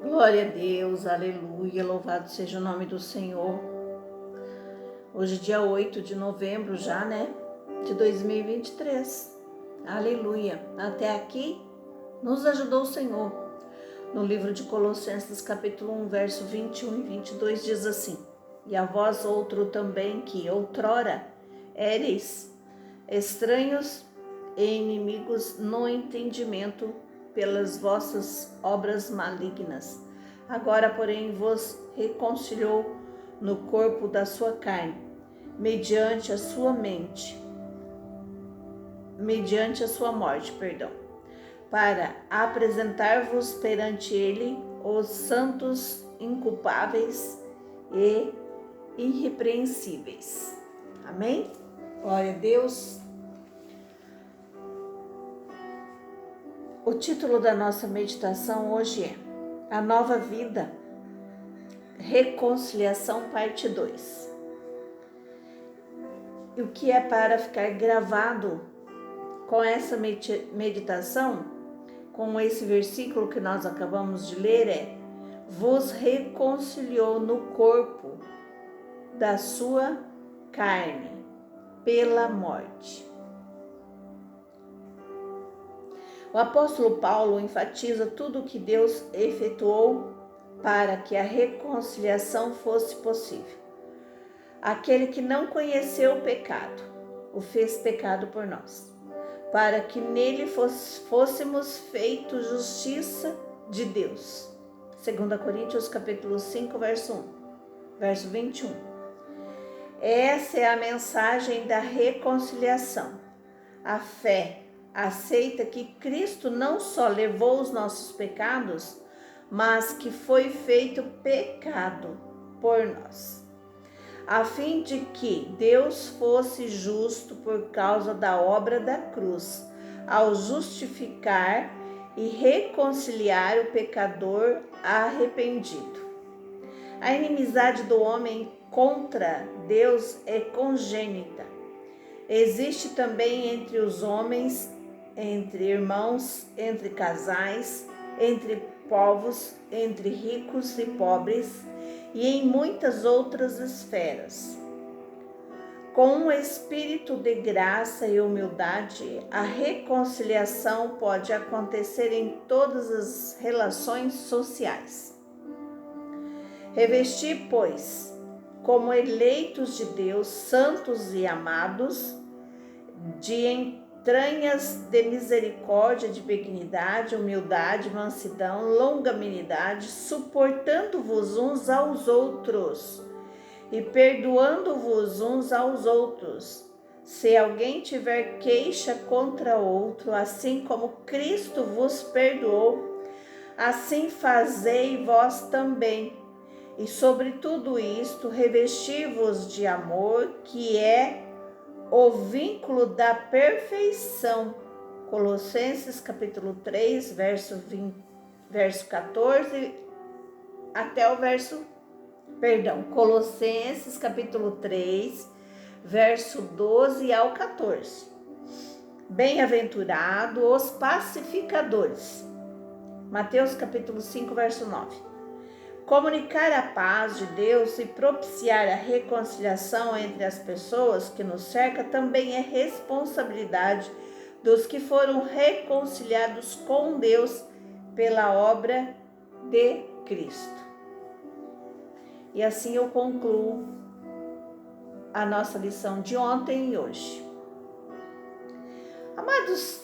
Glória a Deus, aleluia, louvado seja o nome do Senhor. Hoje dia 8 de novembro já, né, de 2023. Aleluia, até aqui nos ajudou o Senhor. No livro de Colossenses capítulo 1, verso 21 e 22 diz assim: E a vós outro também que outrora éreis estranhos e inimigos no entendimento pelas vossas obras malignas. Agora, porém, vos reconciliou no corpo da sua carne, mediante a sua morte, para apresentar-vos perante ele os santos, inculpáveis e irrepreensíveis. Amém? Glória a Deus. O título da nossa meditação hoje é A Nova Vida, Reconciliação, parte 2. E o que é para ficar gravado com essa meditação, com esse versículo que nós acabamos de ler, é: vos reconciliou no corpo da sua carne pela morte. O apóstolo Paulo enfatiza tudo o que Deus efetuou para que a reconciliação fosse possível. Aquele que não conheceu o pecado, o fez pecado por nós, para que nele fôssemos feitos justiça de Deus. 2 Coríntios capítulo 5, verso 1, verso 21. Essa é a mensagem da reconciliação. A fé aceita que Cristo não só levou os nossos pecados, mas que foi feito pecado por nós, a fim de que Deus fosse justo por causa da obra da cruz, ao justificar e reconciliar o pecador arrependido. A inimizade do homem contra Deus é congênita. Existe também entre os homens, entre irmãos, entre casais, entre povos, entre ricos e pobres e em muitas outras esferas. Com um espírito de graça e humildade, a reconciliação pode acontecer em todas as relações sociais. Revestir, pois, como eleitos de Deus, santos e amados, de entranhas de misericórdia, de benignidade, humildade, mansidão, longanimidade, suportando-vos uns aos outros e perdoando-vos uns aos outros. Se alguém tiver queixa contra outro, assim como Cristo vos perdoou, assim fazei vós também. E sobre tudo isto, revesti-vos de amor, que é o vínculo da perfeição. Colossenses capítulo 3, verso 14 até o Colossenses capítulo 3, verso 12 ao 14. Bem-aventurados os pacificadores. Mateus capítulo 5, verso 9. Comunicar a paz de Deus e propiciar a reconciliação entre as pessoas que nos cercam também é responsabilidade dos que foram reconciliados com Deus pela obra de Cristo. E assim eu concluo a nossa lição de ontem e hoje. Amados,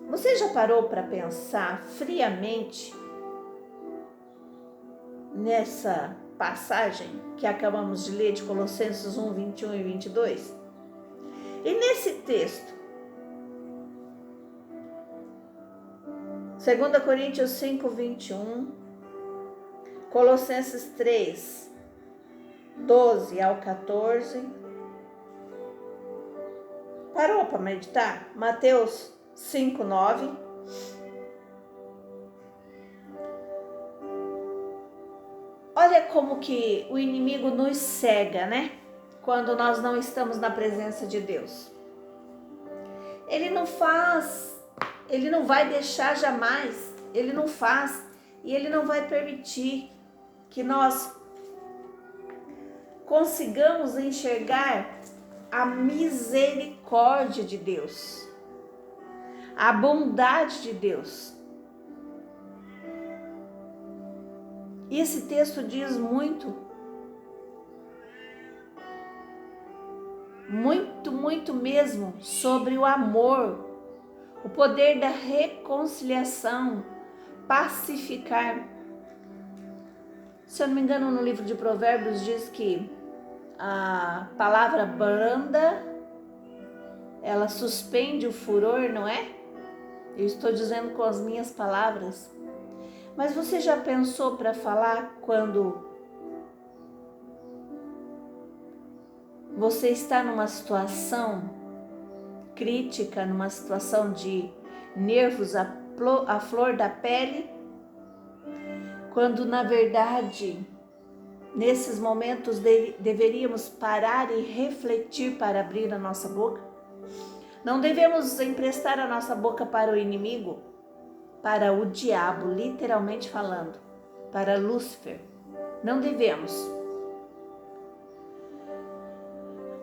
você já parou para pensar friamente nessa passagem que acabamos de ler de Colossenses 1, 21 e 22? E nesse texto, 2 Coríntios 5, 21, Colossenses 3, 12 ao 14, parou para meditar? Mateus 5, 9, olha como que o inimigo nos cega, né? Quando nós não estamos na presença de Deus. Ele não vai deixar jamais, ele não faz E Ele não vai permitir que nós consigamos enxergar a misericórdia de Deus, a bondade de Deus. E esse texto diz muito mesmo sobre o amor, o poder da reconciliação, pacificar. Se eu não me engano, no livro de Provérbios diz que a palavra branda, ela suspende o furor, não é? Eu estou dizendo com as minhas palavras. Mas você já pensou para falar quando você está numa situação crítica, numa situação de nervos à flor da pele, quando na verdade nesses momentos deveríamos parar e refletir para abrir a nossa boca? Não devemos emprestar a nossa boca para o inimigo, para o diabo, literalmente falando, para Lúcifer. Não devemos.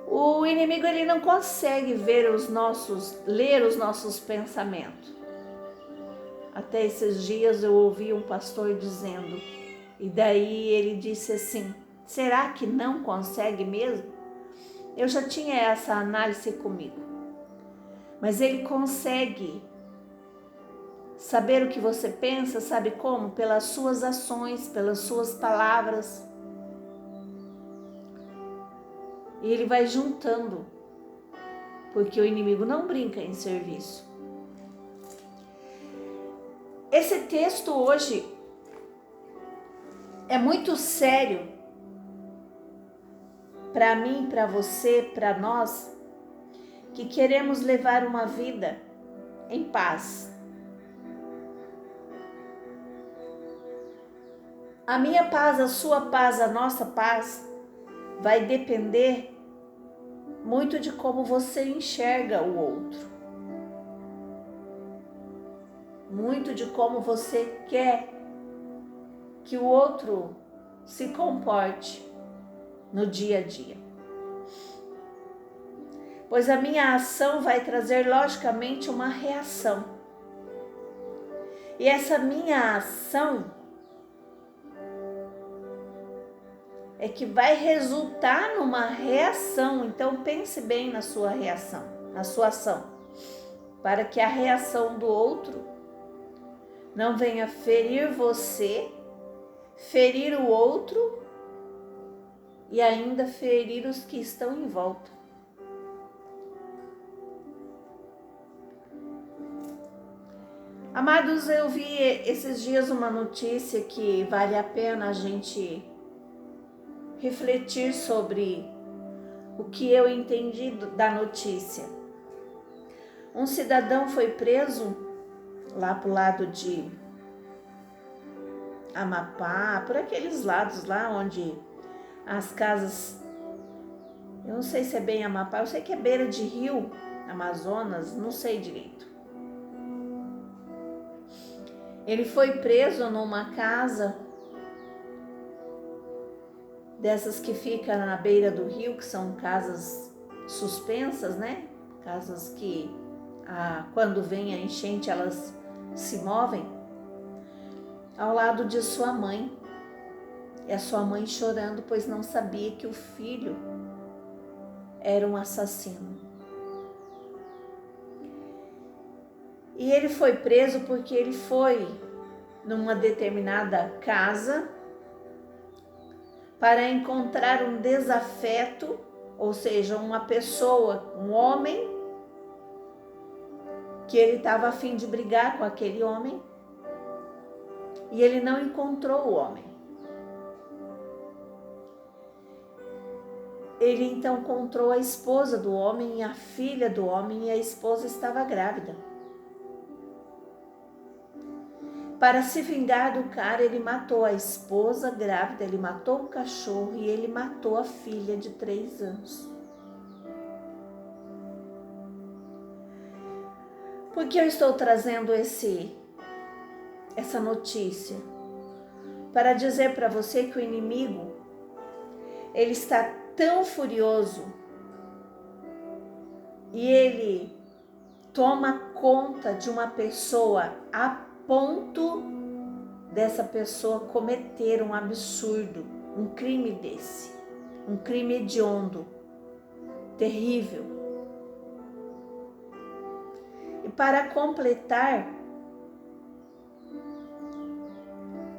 O inimigo, ele não consegue ler os nossos pensamentos. Até esses dias eu ouvi um pastor dizendo, e daí ele disse assim: será que não consegue mesmo? Eu já tinha essa análise comigo. Mas ele consegue saber o que você pensa, sabe como? Pelas suas ações, pelas suas palavras. E ele vai juntando, porque o inimigo não brinca em serviço. Esse texto hoje é muito sério para mim, para você, para nós, que queremos levar uma vida em paz. A minha paz, a sua paz, a nossa paz vai depender muito de como você enxerga o outro. Muito de como você quer que o outro se comporte no dia a dia. Pois a minha ação vai trazer logicamente uma reação. E essa minha ação é que vai resultar numa reação. Então pense bem na sua reação, na sua ação, para que a reação do outro não venha ferir você, ferir o outro e ainda ferir os que estão em volta. Amados, eu vi esses dias uma notícia que vale a pena a gente refletir sobre o que eu entendi da notícia. Um cidadão foi preso lá pro lado de Amapá, por aqueles lados lá onde as casas, eu não sei se é bem Amapá, eu sei que é beira de rio, Amazonas, não sei direito. Ele foi preso numa casa dessas que fica na beira do rio, que são casas suspensas, né? Casas que quando vem a enchente elas se movem, ao lado de sua mãe. E a sua mãe chorando, pois não sabia que o filho era um assassino. E ele foi preso porque ele foi numa determinada casa para encontrar um desafeto, ou seja, uma pessoa, um homem, que ele estava a fim de brigar com aquele homem, e ele não encontrou o homem. Ele então encontrou a esposa do homem e a filha do homem, e a esposa estava grávida. Para se vingar do cara, ele matou a esposa grávida, ele matou o cachorro e ele matou a filha de 3 anos. Por que eu estou trazendo essa notícia? para dizer para você que o inimigo, ele está tão furioso e ele toma conta de uma pessoa a ponto dessa pessoa cometer um absurdo, um crime desse, um crime hediondo, terrível. E para completar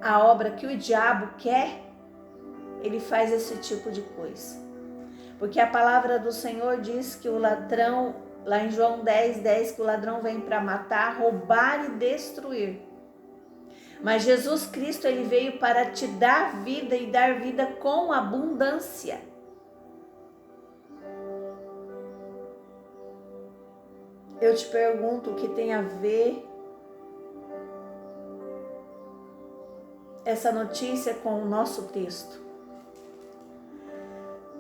a obra que o diabo quer, ele faz esse tipo de coisa. Porque a palavra do Senhor diz que o ladrão, lá em João 10:10, que o ladrão vem para matar, roubar e destruir. Mas Jesus Cristo, ele veio para te dar vida e dar vida com abundância. Eu te pergunto o que tem a ver essa notícia com o nosso texto.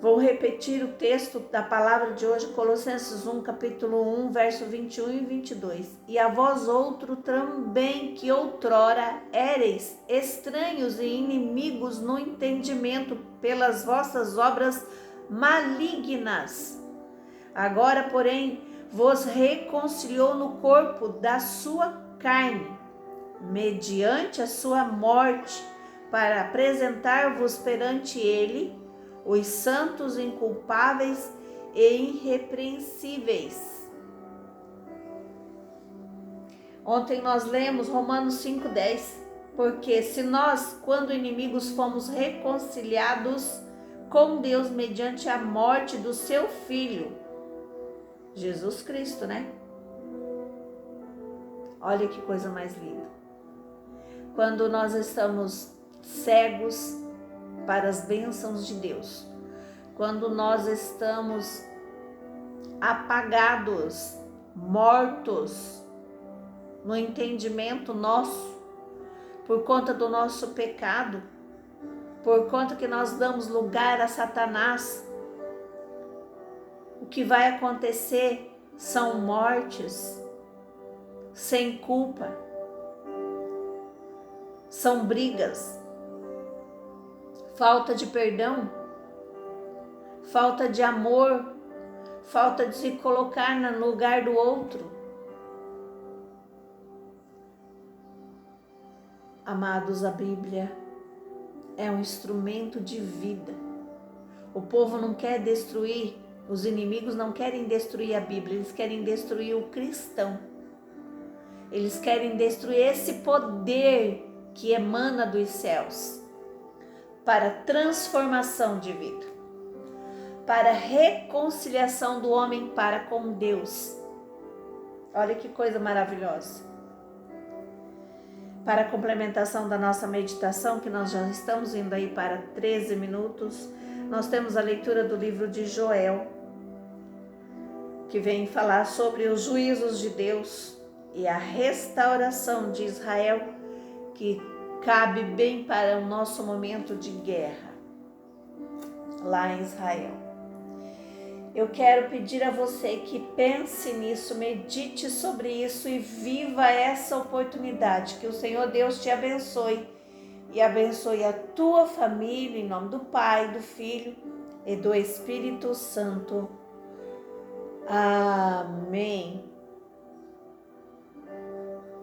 Vou repetir o texto da palavra de hoje, Colossenses 1, capítulo 1, verso 21 e 22. E a vós outro também, que outrora éreis estranhos e inimigos no entendimento pelas vossas obras malignas. Agora, porém, vos reconciliou no corpo da sua carne, mediante a sua morte, para apresentar-vos perante ele os santos, inculpáveis e irrepreensíveis. Ontem nós lemos Romanos 5:10, porque se nós, quando inimigos, fomos reconciliados com Deus mediante a morte do seu Filho, Jesus Cristo, né? Olha que coisa mais linda. Quando nós estamos cegos para as bênçãos de Deus, quando nós estamos apagados, mortos no entendimento nosso, por conta do nosso pecado, por conta que nós damos lugar a Satanás, o que vai acontecer são mortes sem culpa, são brigas, falta de perdão, falta de amor, falta de se colocar no lugar do outro. Amados, a Bíblia é um instrumento de vida. O povo não quer destruir, os inimigos não querem destruir a Bíblia, eles querem destruir o cristão. Eles querem destruir esse poder que emana dos céus para transformação de vida, para reconciliação do homem para com Deus. Olha que coisa maravilhosa. Para a complementação da nossa meditação, que nós já estamos indo aí para 13 minutos, nós temos a leitura do livro de Joel, que vem falar sobre os juízos de Deus e a restauração de Israel, que cabe bem para o nosso momento de guerra lá em Israel. Eu quero pedir a você que pense nisso, medite sobre isso e viva essa oportunidade. Que o Senhor Deus te abençoe e abençoe a tua família, em nome do Pai, do Filho e do Espírito Santo. Amém.